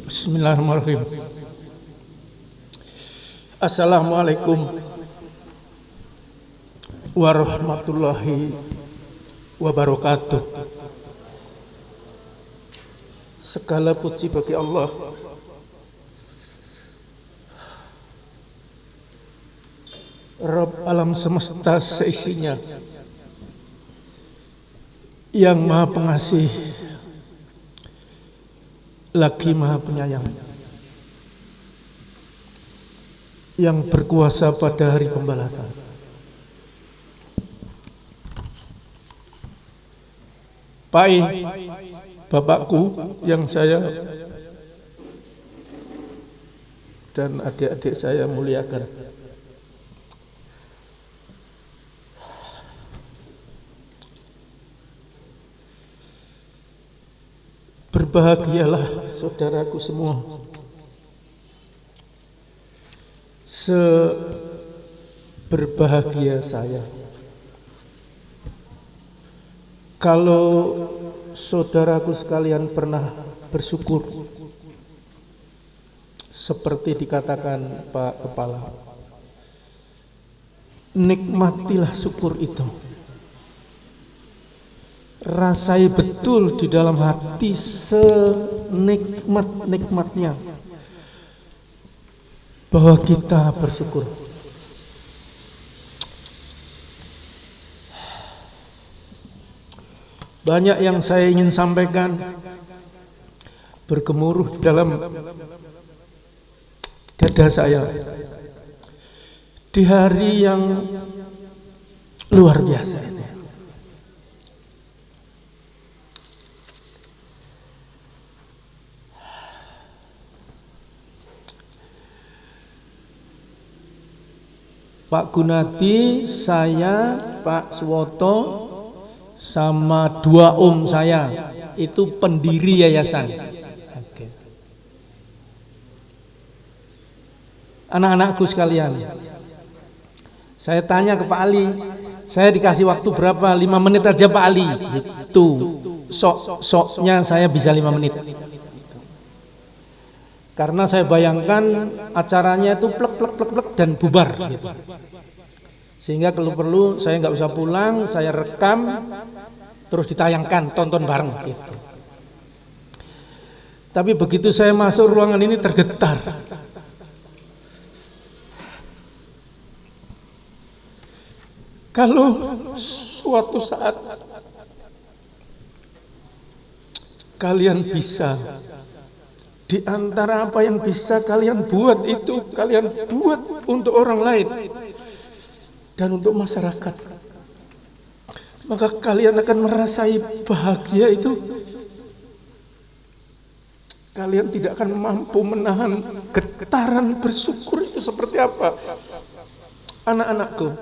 Bismillahirrahmanirrahim. Assalamualaikum warahmatullahi wabarakatuh. Segala puji bagi Allah Rabb alam semesta seisinya, yang maha pengasih lagi maha penyayang, yang berkuasa pada hari pembalasan. Pai, bapakku yang saya dan adik-adik saya muliakan, berbahagialah saudaraku semua, seberbahagia saya kalau saudaraku sekalian pernah bersyukur seperti dikatakan Pak Kepala. Nikmatilah syukur itu, rasai betul di dalam hati senikmat-nikmatnya bahwa kita bersyukur. Banyak yang saya ingin sampaikan bergemuruh di dalam dada saya di hari yang luar biasa ini. Pak Gunadi, saya, Pak Suwoto, sama dua om saya itu pendiri yayasan. Oke. Anak-anakku sekalian, saya tanya ke Pak Ali, saya dikasih waktu berapa? 5 menit aja Pak Ali. Itu sok-soknya saya bisa 5 menit. Karena saya bayangkan acaranya itu plek dan bubar gitu. Sehingga kalau perlu saya nggak usah pulang, saya rekam terus ditayangkan, tonton bareng gitu. Tapi begitu saya masuk ruangan ini tergetar. Kalau suatu saat kalian bisa, di antara apa yang bisa kalian buat itu, kalian buat untuk orang lain dan untuk masyarakat, maka kalian akan merasai bahagia itu. Kalian tidak akan mampu menahan getaran bersyukur itu seperti apa. Anak-anakku,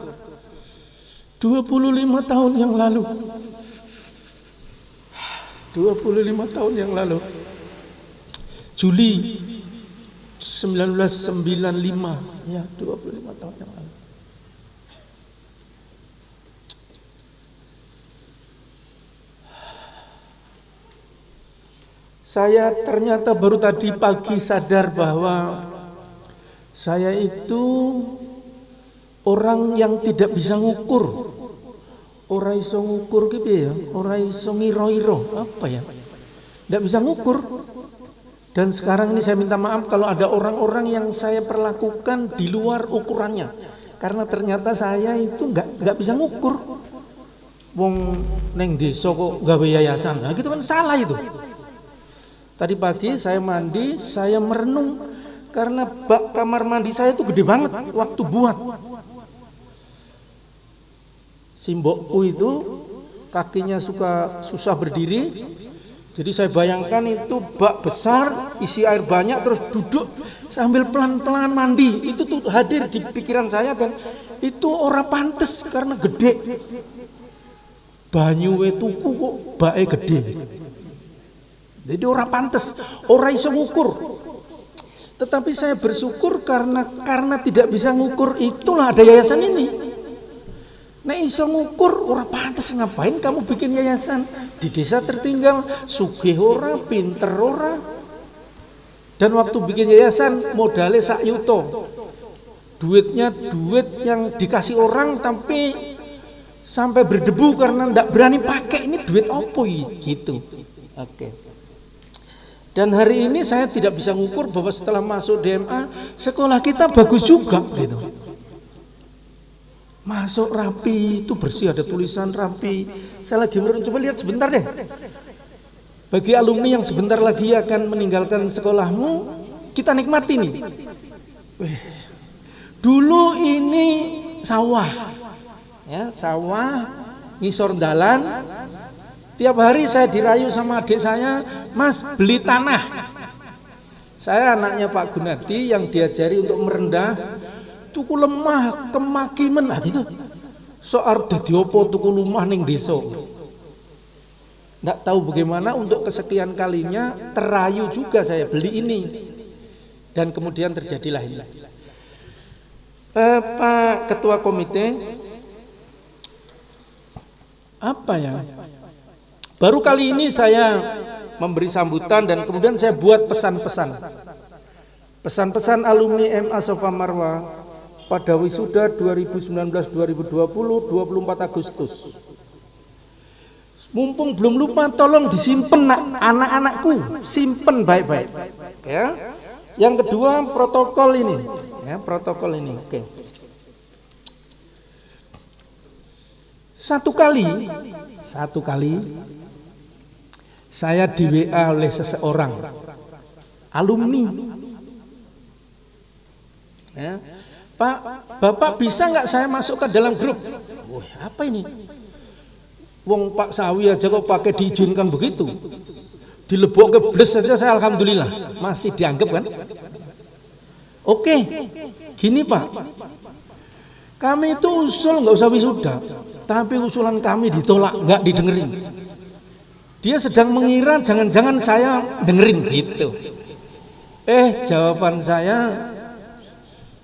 25 tahun yang lalu, 25 tahun yang lalu, Juli 1995, ya 25 tahun yang lalu. Saya ternyata baru tadi pagi sadar bahwa saya itu orang yang tidak bisa ngukur. Ora iso ngukur ki piye ya? Ora iso ngiro-iro, apa ya? Tidak bisa ngukur. Dan sekarang ini saya minta maaf kalau ada orang-orang yang saya perlakukan di luar ukurannya, karena ternyata saya itu nggak bisa ngukur. Wong neng desa kok gawe yayasan, nah, gitu kan salah itu. Tadi pagi saya mandi, saya merenung karena bak kamar mandi saya itu gede banget waktu buat. Simbokku itu kakinya susah berdiri. Jadi saya bayangkan itu bak besar, isi air banyak, terus duduk sambil pelan-pelan mandi. Itu tuh hadir di pikiran saya dan itu ora pantes karena gede. Banyuwe tuku kok bake gede. Jadi ora pantes, ora iso ngukur. Tetapi saya bersyukur karena tidak bisa ngukur, itulah ada yayasan ini. Nek iso ngukur ora pantes, ngapain kamu bikin yayasan di desa tertinggal, sugih ora, pinter ora. Dan waktu bikin yayasan modalnya sak yuto. Duitnya duit yang dikasih orang tapi sampai berdebu karena ndak berani pakai. Ini duit opo gitu. Oke. Dan hari ini saya tidak bisa ngukur bahwa setelah masuk DMA sekolah kita bagus juga gitu. Masuk rapi, itu bersih, ada tulisan rapi. Saya lagi coba lihat sebentar deh. Bagi alumni yang sebentar lagi akan meninggalkan sekolahmu, kita nikmati nih. Dulu ini sawah, ya sawah, ngisor dalan. Tiap hari saya dirayu sama adik saya, Mas beli tanah. Saya anaknya Pak Gunadi yang diajari untuk merendah. Tuku lemah kemakimen lah gitu. Soal dadi opo tuku lumah ning desa. Nggak tahu bagaimana untuk kesekian kalinya terayu juga saya beli ini. Dan kemudian terjadilah ini. Pak Ketua Komite, apa ya? Baru kali ini saya memberi sambutan dan kemudian saya buat pesan-pesan. Pesan-pesan alumni MA Safa Marwa pada wisuda 2019-2020 24 Agustus. Mumpung belum lupa tolong disimpan anak-anakku, simpen baik-baik. Ya. Yang kedua protokol ini, ya protokol ini. Oke. Satu kali saya di WA oleh seseorang alumni. Ya. Pak, Bapak bisa nggak saya masuk ke dalam grup? Wah, apa ini? Wong Pak Sawi aja kok pakai diizinkan begitu. Dilebok ke bles saja saya alhamdulillah masih dianggap kan? Oke, gini Pak, kami itu usul nggak usah wisuda, tapi usulan kami ditolak, nggak didengerin. Dia sedang mengira jangan-jangan saya dengerin gitu. Jawaban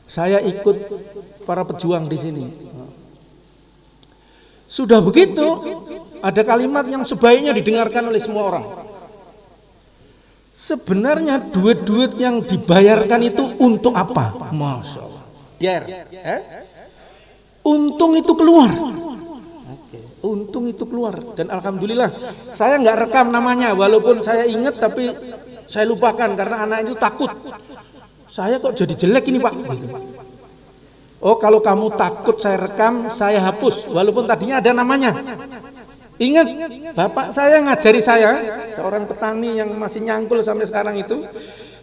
saya ikut para pejuang di sini. Sudah begitu, ada kalimat yang sebaiknya didengarkan oleh semua orang. Sebenarnya duit-duit yang dibayarkan itu untuk apa? Masya Allah. Untung itu keluar. Untung itu keluar. Dan alhamdulillah, saya nggak rekam namanya, walaupun saya ingat tapi saya lupakan karena anak itu takut. Saya kok jadi jelek ini Pak? Gitu. Oh kalau kamu takut saya rekam, saya hapus. Walaupun tadinya ada namanya. Ingat, bapak saya ngajari saya, seorang petani yang masih nyangkul sampai sekarang itu,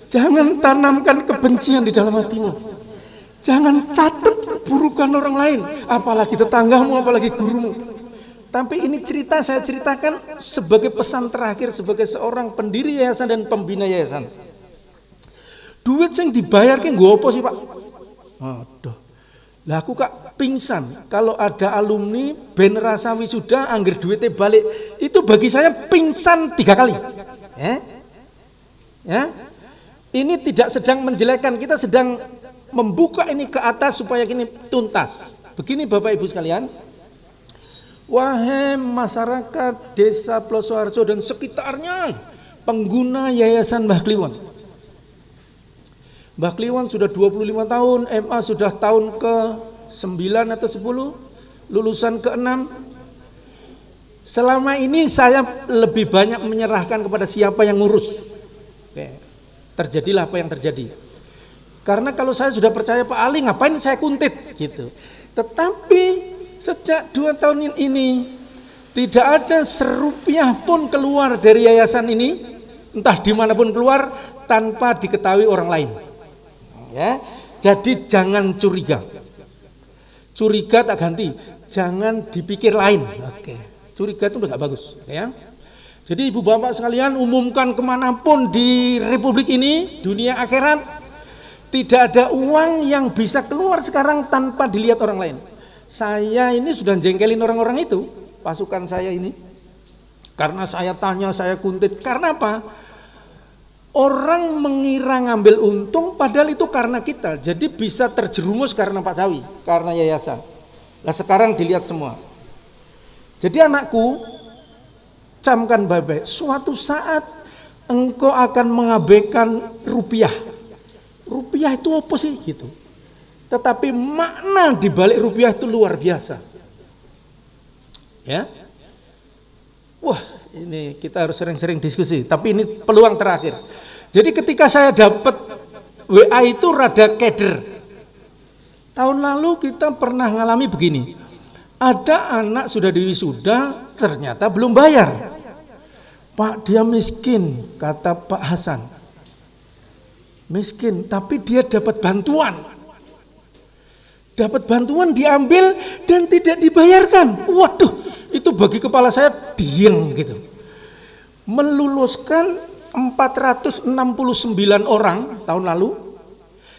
jangan tanamkan kebencian di dalam hatimu. Jangan catat keburukan orang lain, apalagi tetanggamu, apalagi gurumu. Tapi ini cerita saya ceritakan sebagai pesan terakhir sebagai seorang pendiri yayasan dan pembina yayasan. Duit yang dibayar ke gue apa sih Pak? Aduh. Lah aku kak pingsan kalau ada alumni ben rasa wisuda angger duitnya balik itu bagi saya pingsan 3 kali. Ya. Ini tidak sedang menjelekkan, kita sedang membuka ini ke atas supaya ini tuntas. Begini Bapak Ibu sekalian, wahai masyarakat Desa Plosoharjo dan sekitarnya pengguna Yayasan Mbah Kliwon. Mbah Kliwon sudah 25 tahun, MA sudah tahun ke-9 atau 10, lulusan ke-6. Selama ini saya lebih banyak menyerahkan kepada siapa yang ngurus. Oke. Terjadilah apa yang terjadi. Karena kalau saya sudah percaya Pak Ali, ngapain saya kuntit gitu. Tetapi sejak 2 tahun ini tidak ada serupiah pun keluar dari yayasan ini, entah dimanapun keluar tanpa diketahui orang lain. Ya, jadi jangan curiga. Curiga tak ganti, jangan dipikir lain. Oke, curiga itu udah gak bagus. Ya. Jadi ibu bapak sekalian umumkan kemanapun di republik ini, dunia akhirat, tidak ada uang yang bisa keluar sekarang tanpa dilihat orang lain. Saya ini sudah jengkelin orang-orang itu, pasukan saya ini. Karena saya tanya, saya kuntit. Karena apa? Orang mengira ngambil untung padahal itu karena kita. Jadi bisa terjerumus karena Pak Sawi, karena yayasan. Nah sekarang dilihat semua. Jadi anakku, camkan baik-baik. Suatu saat engkau akan mengabaikan rupiah. Rupiah itu apa sih gitu. Tetapi makna di balik rupiah itu luar biasa. Ya. Wah, ini kita harus sering-sering diskusi, tapi ini peluang terakhir. Jadi ketika saya dapat WA itu rada keder. Tahun lalu kita pernah ngalami begini. Ada anak sudah diwisuda, ternyata belum bayar. Pak, dia miskin, kata Pak Hasan. Miskin, tapi dia dapat bantuan. Dapat bantuan diambil dan tidak dibayarkan. Waduh, itu bagi kepala saya dieng gitu. Meluluskan 469 orang tahun lalu.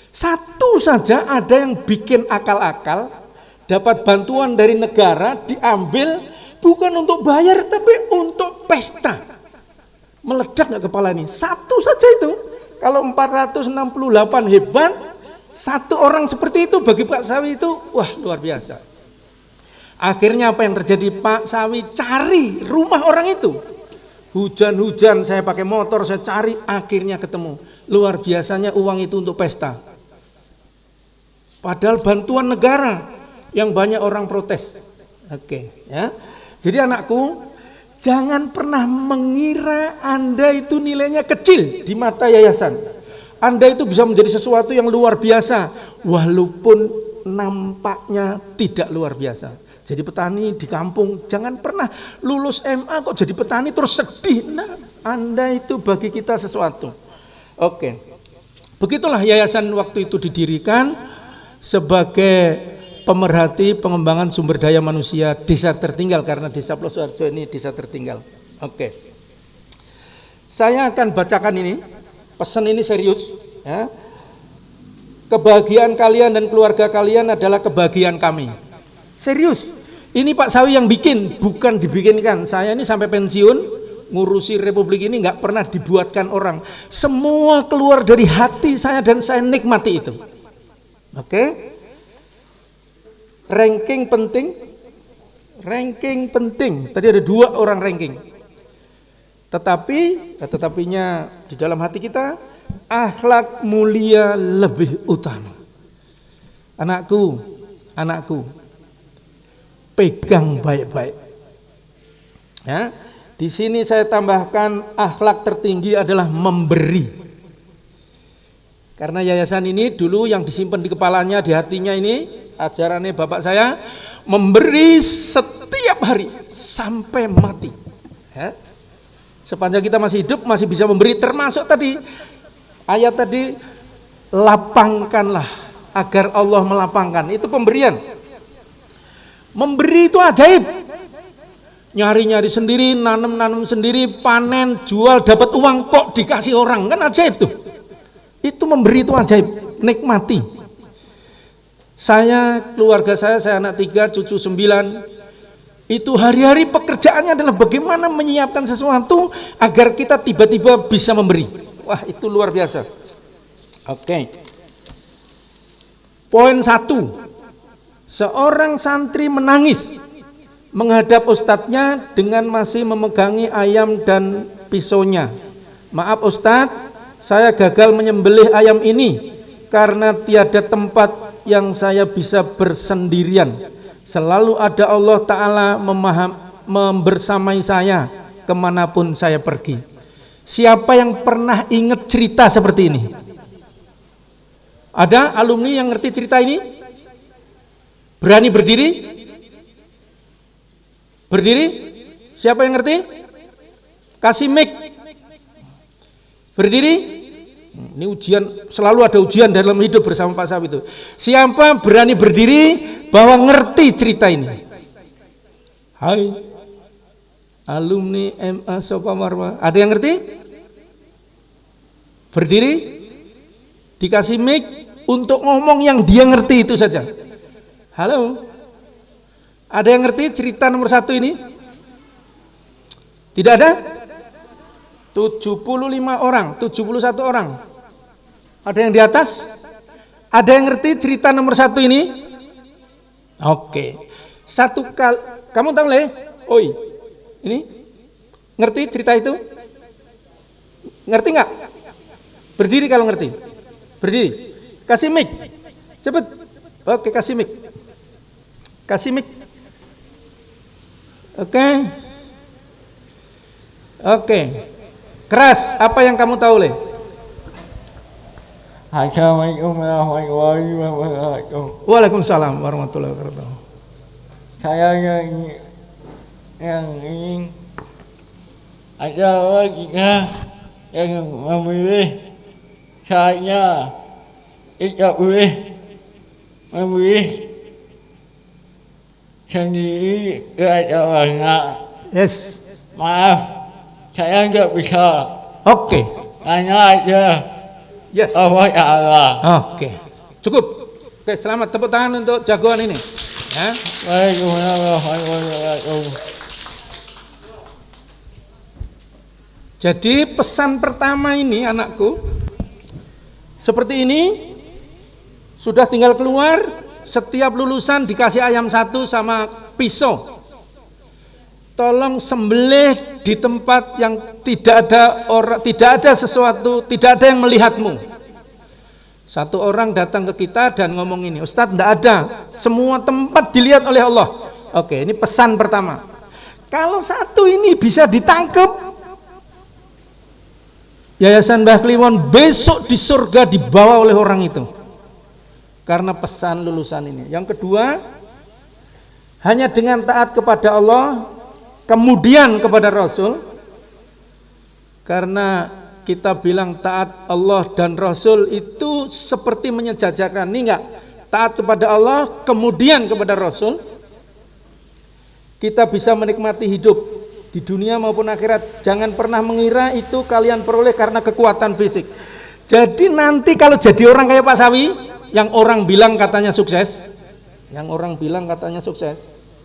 Satu saja ada yang bikin akal-akal, dapat bantuan dari negara, diambil bukan untuk bayar tapi untuk pesta. Meledak nggak kepala ini? Satu saja itu. Kalau 468 hebat, satu orang seperti itu bagi Pak Sawi itu wah luar biasa. Akhirnya apa yang terjadi? Pak Sawi cari rumah orang itu. Hujan-hujan saya pakai motor, saya cari, akhirnya ketemu. Luar biasanya uang itu untuk pesta. Padahal bantuan negara yang banyak orang protes. Oke, ya. Jadi anakku, jangan pernah mengira Anda itu nilainya kecil di mata yayasan. Anda itu bisa menjadi sesuatu yang luar biasa, walaupun nampaknya tidak luar biasa. Jadi petani di kampung, jangan pernah lulus MA kok jadi petani terus sedih. Nah, Anda itu bagi kita sesuatu. Oke, begitulah yayasan waktu itu didirikan sebagai pemerhati pengembangan sumber daya manusia desa tertinggal, karena desa Plosoharjo ini desa tertinggal. Oke, saya akan bacakan ini, pesan ini serius ya. Kebahagiaan kalian dan keluarga kalian adalah kebahagiaan kami. Serius, ini Pak Sawi yang bikin, bukan dibikinkan. Saya ini sampai pensiun ngurusi Republik ini nggak pernah dibuatkan orang. Semua keluar dari hati saya dan saya nikmati itu. Oke. Ranking penting. Tadi ada 2 orang ranking. Tetapinya di dalam hati kita, akhlak mulia lebih utama. Anakku, pegang baik-baik. Ya, di sini saya tambahkan akhlak tertinggi adalah memberi. Karena yayasan ini dulu yang disimpan di kepalanya, di hatinya ini, ajarannya bapak saya, memberi setiap hari sampai mati. Ya. Sepanjang kita masih hidup masih bisa memberi, termasuk tadi ayat tadi, lapangkanlah agar Allah melapangkan. Itu pemberian. Memberi itu ajaib. Nyari-nyari sendiri, nanam sendiri, panen, jual, dapat uang kok dikasih orang, kan ajaib tuh. Itu memberi itu ajaib, nikmati. Saya, keluarga saya anak 3, cucu 9, itu hari-hari pekerjaannya adalah bagaimana menyiapkan sesuatu agar kita tiba-tiba bisa memberi. Wah, itu luar biasa. Oke. Poin 1. Seorang santri menangis menghadap ustadznya dengan masih memegangi ayam dan pisaunya. Maaf Ustadz, saya gagal menyembelih ayam ini karena tiada tempat yang saya bisa bersendirian. Selalu ada Allah Ta'ala membersamai saya kemanapun saya pergi. Siapa yang pernah ingat cerita seperti ini? Ada alumni yang ngerti cerita ini? Berani berdiri? Berdiri? Siapa yang ngerti? Kasih mic. Berdiri? Ini ujian, selalu ada ujian dalam hidup bersama Pak Sawi itu. Siapa berani berdiri bahwa ngerti cerita ini? Hai, alumni MA Sopa Marwa. Ada yang ngerti? Berdiri? Dikasih mic untuk ngomong yang dia ngerti itu saja. Halo? Ada yang ngerti cerita nomor 1 ini? Tidak ada? 75 orang, 71 orang. Ada yang di atas? Ada yang ngerti cerita nomor 1 ini? Oke. Kamu tahu Le? Oi. Ini? Ngerti cerita itu? Ngerti nggak? Berdiri kalau ngerti. Berdiri. Kasih mic. Cepet. Oke, kasih mic. Kasih mic. Oke. Oke. Keras. Apa yang kamu tahu, Le? Assalamualaikum warahmatullahi wabarakatuh. Waalaikumsalam warahmatullahi wabarakatuh. Saya yang ingin ada orang kita yang memilih saya tidak boleh memilih sendiri kepada orang. Yes. Maaf, saya nggak bisa. Oke. Karena ada Yes. Allah Ta'ala. Oke. Cukup. Oke, selamat tepuk tangan untuk jagoan ini. Ya. Waalaikumsalam. Jadi pesan pertama ini anakku seperti ini, sudah tinggal keluar, setiap lulusan dikasih ayam satu sama pisau. Tolong sembelih di tempat yang tidak ada orang, tidak ada sesuatu, tidak ada yang melihatmu. Satu orang datang ke kita dan ngomong ini, Ustadz, tidak ada, semua tempat dilihat oleh Allah. Oke, ini pesan pertama. Kalau satu ini bisa ditangkap, Yayasan Mbah Kliwon besok di surga dibawa oleh orang itu. Karena pesan lulusan ini. Yang kedua, hanya dengan taat kepada Allah, kemudian kepada Rasul. Karena kita bilang taat Allah dan Rasul itu seperti menyejajarkan. Ini enggak, taat kepada Allah, kemudian kepada Rasul. Kita bisa menikmati hidup di dunia maupun akhirat. Jangan pernah mengira itu kalian peroleh karena kekuatan fisik. Jadi nanti kalau jadi orang kayak Pak Sawi, yang orang bilang katanya sukses,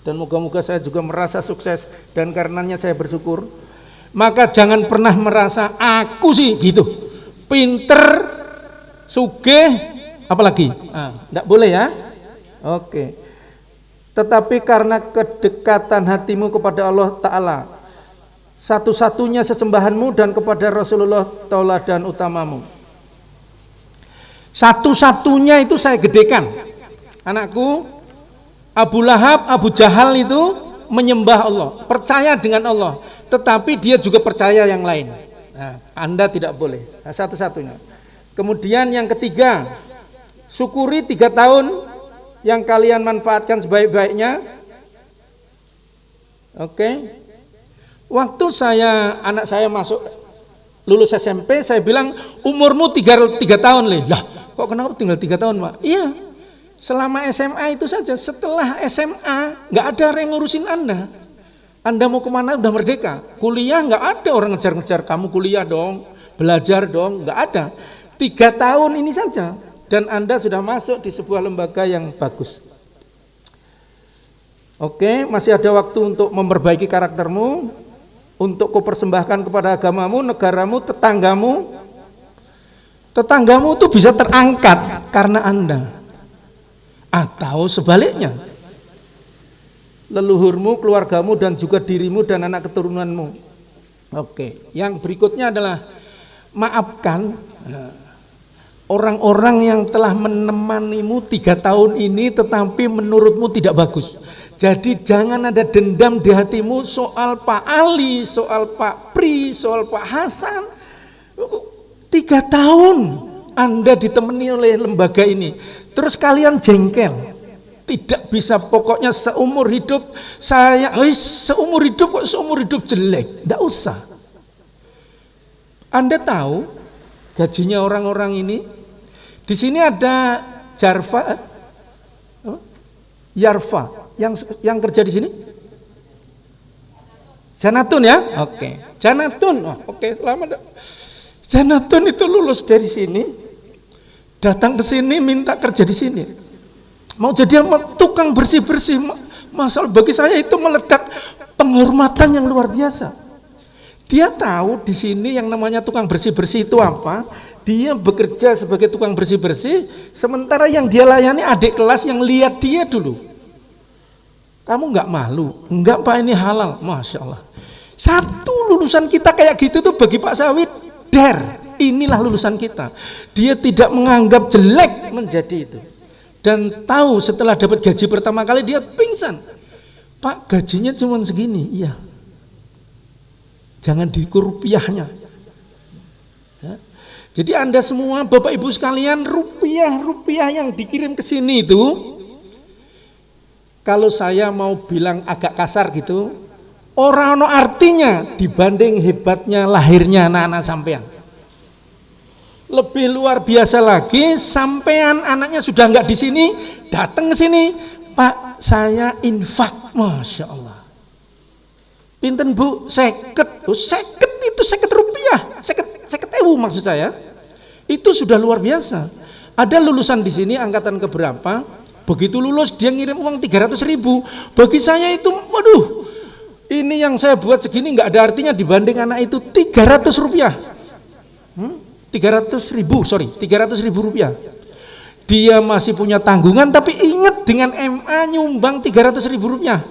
dan moga-moga saya juga merasa sukses dan karenanya saya bersyukur, maka jangan pernah merasa aku sih gitu, pinter, sugih, apalagi, enggak boleh ya. Oke. Tetapi karena kedekatan hatimu kepada Allah Ta'ala, satu-satunya sesembahanmu, dan kepada Rasulullah tauladan utamamu. Satu-satunya itu saya gedekan. Anakku, Abu Lahab, Abu Jahal itu menyembah Allah, percaya dengan Allah, tetapi dia juga percaya yang lain. Nah, Anda tidak boleh. Nah, satu-satunya. Kemudian yang ketiga, syukuri 3 tahun yang kalian manfaatkan sebaik-baiknya. Oke. Waktu anak saya masuk lulus SMP, saya bilang umurmu 3 tahun, Le. Lah, kok kenapa tinggal 3 tahun, Pak? Iya. Selama SMA itu saja, setelah SMA nggak ada yang ngurusin Anda. Anda mau kemana udah merdeka. Kuliah nggak ada orang ngejar-ngejar kamu kuliah dong, belajar dong, nggak ada. 3 tahun ini saja dan Anda sudah masuk di sebuah lembaga yang bagus. Oke, masih ada waktu untuk memperbaiki karaktermu, untuk kau persembahkan kepada agamamu, negaramu, tetanggamu. Tetanggamu itu bisa terangkat karena Anda. Atau sebaliknya, leluhurmu, keluargamu, dan juga dirimu dan anak keturunanmu. Oke, yang berikutnya adalah maafkan orang-orang yang telah menemanimu 3 tahun ini tetapi menurutmu tidak bagus. Jadi jangan ada dendam di hatimu soal Pak Ali, soal Pak Pri, soal Pak Hasan. 3 tahun Anda ditemani oleh lembaga ini, terus kalian jengkel, tidak bisa, pokoknya seumur hidup saya, seumur hidup jelek, tidak usah. Anda tahu gajinya orang-orang ini? Di sini ada Yarfa, yang kerja di sini? Janatun ya? Oke. Janatun, oke, selamat. Janatun itu lulus dari sini, datang ke sini minta kerja di sini. Mau jadi tukang bersih-bersih. Masalah bagi saya itu meledak penghormatan yang luar biasa. Dia tahu di sini yang namanya tukang bersih-bersih itu apa. Dia bekerja sebagai tukang bersih-bersih, sementara yang dia layani adik kelas yang lihat dia dulu. Kamu nggak malu? Enggak Pak, ini halal. Masya Allah. Satu lulusan kita kayak gitu tuh bagi Pak Sawit sadar inilah lulusan kita. Dia tidak menganggap jelek menjadi itu. Dan tahu setelah dapat gaji pertama kali dia pingsan. Pak, gajinya cuma segini. Iya. Jangan diukur rupiahnya. Ya. Jadi Anda semua Bapak Ibu sekalian, rupiah yang dikirim ke sini itu, kalau saya mau bilang agak kasar gitu, ora ono artinya dibanding hebatnya lahirnya anak-anak sampean. Lebih luar biasa lagi, sampean anaknya sudah enggak di sini, datang ke sini, Pak, saya infak, masya Allah. Pinten Bu? 50. 50 itu 50 rupiah, 50 ewu maksud saya. Itu sudah luar biasa. Ada lulusan di sini angkatan keberapa? Begitu lulus dia ngirim uang 300.000. Bagi saya itu, waduh, ini yang saya buat segini nggak ada artinya dibanding anak itu 300 rupiah. 300.000 rupiah. Dia masih punya tanggungan tapi ingat dengan MA nyumbang 300.000 rupiah.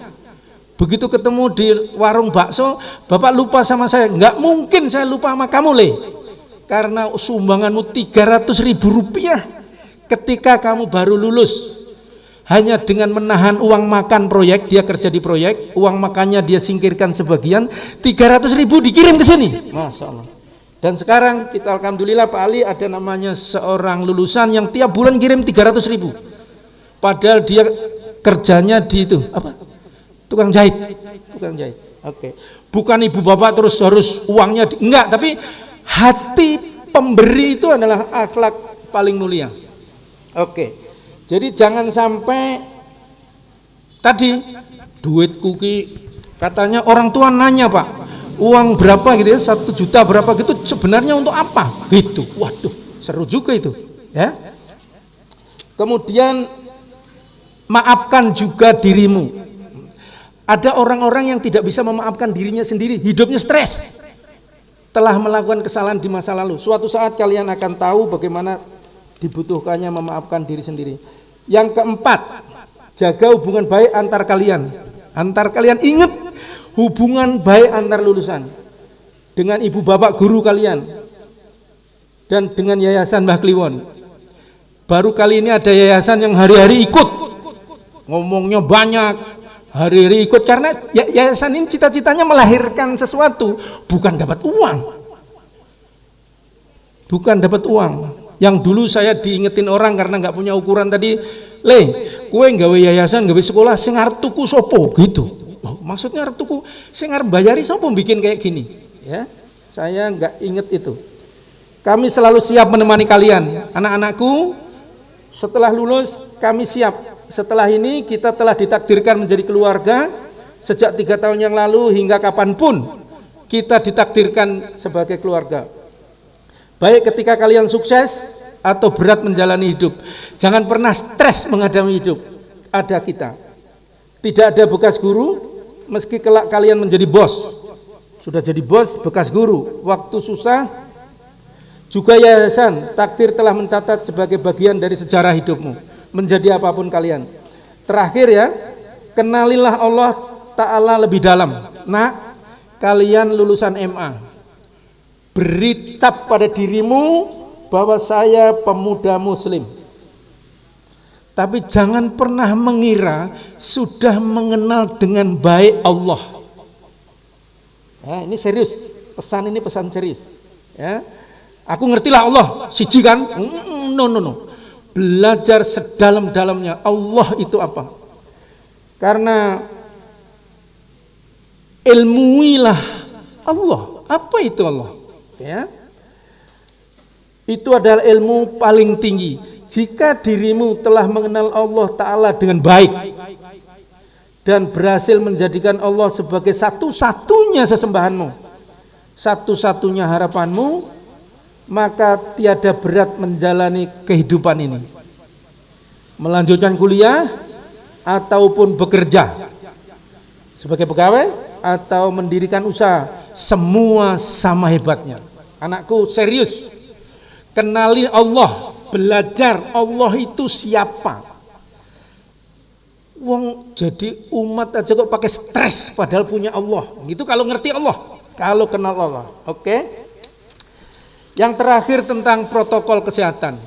Begitu ketemu di warung bakso, Bapak lupa sama saya. Nggak mungkin saya lupa sama kamu, Le. Karena sumbanganmu 300.000 rupiah ketika kamu baru lulus. Hanya dengan menahan uang makan proyek, dia kerja di proyek, uang makannya dia singkirkan sebagian, 300.000 dikirim ke sini. Masya Allah. Dan sekarang kita alhamdulillah Pak Ali ada namanya seorang lulusan yang tiap bulan kirim 300.000. Padahal dia kerjanya di itu apa? Tukang jahit. Oke. Bukan ibu bapak terus harus uangnya enggak, tapi hati pemberi itu adalah akhlak paling mulia. Oke. Jadi jangan sampai tadi duit kuki katanya orang tua nanya, Pak, uang berapa gitu ya, 1 juta berapa gitu sebenarnya untuk apa gitu. Waduh, seru juga itu ya. Kemudian maafkan juga dirimu. Ada orang-orang yang tidak bisa memaafkan dirinya sendiri, hidupnya stres, telah melakukan kesalahan di masa lalu. Suatu saat kalian akan tahu bagaimana dibutuhkannya memaafkan diri sendiri. Yang keempat, jaga hubungan baik antar kalian. Antar kalian, ingat hubungan baik antar lulusan dengan ibu bapak guru kalian dan dengan yayasan Mbah Kliwon. Baru kali ini ada yayasan yang hari-hari ikut, ngomongnya banyak, hari-hari ikut karena yayasan ini cita-citanya melahirkan sesuatu, bukan dapat uang. Bukan dapat uang. Yang dulu saya diingetin orang karena nggak punya ukuran tadi, Le, kue nggawe yayasan, nggawe sekolah, sing arep tuku sopo gitu. Oh, maksudnya arep tuku, sing arep bayari sopo bikin kayak gini. Ya, saya nggak inget itu. Kami selalu siap menemani kalian, anak-anakku. Setelah lulus kami siap. Setelah ini kita telah ditakdirkan menjadi keluarga. Sejak 3 tahun yang lalu hingga kapanpun kita ditakdirkan sebagai keluarga. Baik ketika kalian sukses atau berat menjalani hidup, jangan pernah stres menghadapi hidup. Ada kita. Tidak ada bekas guru, meski kelak kalian menjadi bos. Sudah jadi bos, bekas guru. Waktu susah, juga yayasan takdir telah mencatat sebagai bagian dari sejarah hidupmu. Menjadi apapun kalian. Terakhir ya, kenalilah Allah Ta'ala lebih dalam. Nah, kalian lulusan MA. Beri cap pada dirimu bahwa saya pemuda muslim. Tapi jangan pernah mengira sudah mengenal dengan baik Allah. Ya, ini serius, pesan ini pesan serius. Ya, aku ngertilah Allah, siji kan? No. Belajar sedalam-dalamnya Allah itu apa? Karena ilmuilah Allah. Apa itu Allah? Ya, itu adalah ilmu paling tinggi. Jika dirimu telah mengenal Allah Ta'ala dengan baik dan berhasil menjadikan Allah sebagai satu-satunya sesembahanmu, satu-satunya harapanmu, maka tiada berat menjalani kehidupan ini, melanjutkan kuliah ataupun bekerja sebagai pegawai atau mendirikan usaha, semua sama hebatnya. Anakku serius, kenali Allah, belajar Allah itu siapa. Wong jadi umat aja kok pakai stres padahal punya Allah. Gitu kalau ngerti Allah, kalau kenal Allah. Oke. Yang terakhir tentang protokol kesehatan.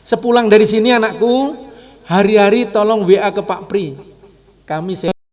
Sepulang dari sini anakku, hari-hari tolong WA ke Pak Pri. Kami